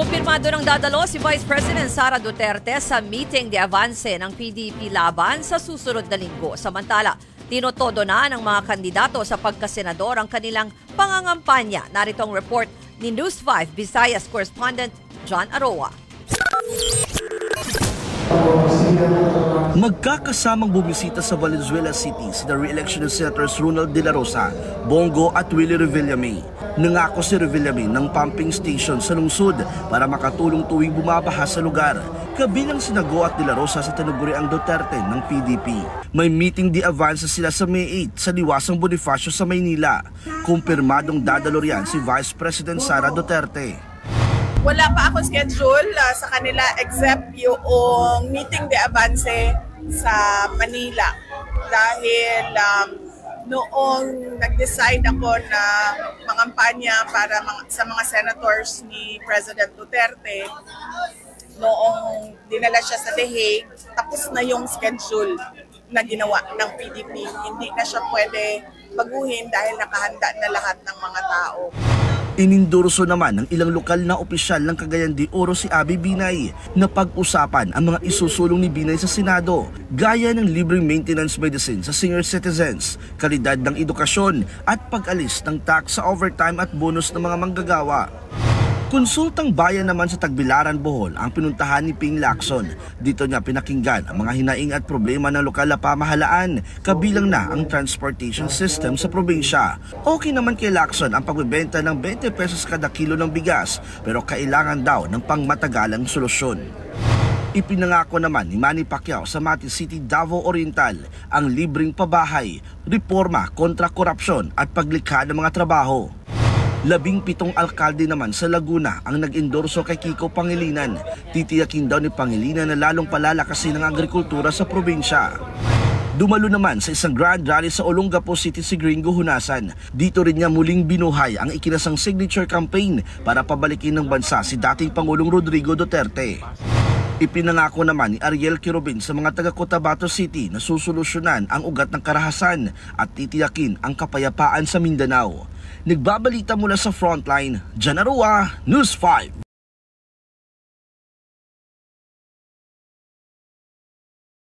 Kumpirmado ng dadalo si Vice President Sara Duterte sa meeting de avance ng PDP laban sa susunod na linggo. Samantala, tinotodo na ng mga kandidato sa pagkasenador ang kanilang pangangampanya. Narito ang report ni News 5 Visayas correspondent John Aroa. Magkakasamang bumisita sa Valenzuela City sina re-election Senators Ronald De La Rosa, Bongo at Willie Revillame. Nangako si Revillame ng pumping station sa lungsod para makatulong tuwing bumabaha sa lugar. Kabilang sina Go at De La Rosa sa tinuguriang Duterte ng PDP. May meeting di avance sila sa May 8 sa Liwasang Bonifacio sa Maynila. Kumpirmadong dadalo riyan si Vice President Sara Duterte. Wala pa akong schedule sa kanila except yung meeting de avance sa Manila. Dahil noong nag-decide ako na mangampanya para sa mga senators ni President Duterte, noong dinala siya sa The Hague, tapos na yung schedule na ginawa ng PDP. Hindi na siya pwede baguhin dahil nakahanda na lahat ng mga tao. Inindorso naman ng ilang lokal na opisyal ng Cagayan de Oro si Abby Binay na pag-usapan ang mga isusulong ni Binay sa Senado gaya ng libreng maintenance medicine sa senior citizens, kalidad ng edukasyon at pag-alis ng tax sa overtime at bonus ng mga manggagawa. Konsultang bayan naman sa Tagbilaran, Bohol ang pinuntahan ni Ping Lacson. Dito niya pinakinggan ang mga hinaing at problema ng lokal na pamahalaan, kabilang na ang transportation system sa probinsya. Okay naman kay Lacson ang pagbebenta ng 20 pesos kada kilo ng bigas, pero kailangan daw ng pangmatagalang solusyon. Ipinangako naman ni Manny Pacquiao sa Mati City, Davao Oriental ang libreng pabahay, reforma kontra korupsyon at paglikha ng mga trabaho. 17 alkalde naman sa Laguna ang nag-endorso kay Kiko Pangilinan. Titiyakin daw ni Pangilinan na lalong palalakasin ang agrikultura sa probinsya. Dumalo naman sa isang grand rally sa Olongapo City si Gringo Hunasan. Dito rin niya muling binuhay ang ikinasang signature campaign para pabalikin ng bansa si dating Pangulong Rodrigo Duterte. Ipinangako naman ni Ariel Quirobin sa mga taga Cotabato City na susolusyonan ang ugat ng karahasan at titiyakin ang kapayapaan sa Mindanao. Nagbabalita mula sa Frontline, John Aroa, News 5.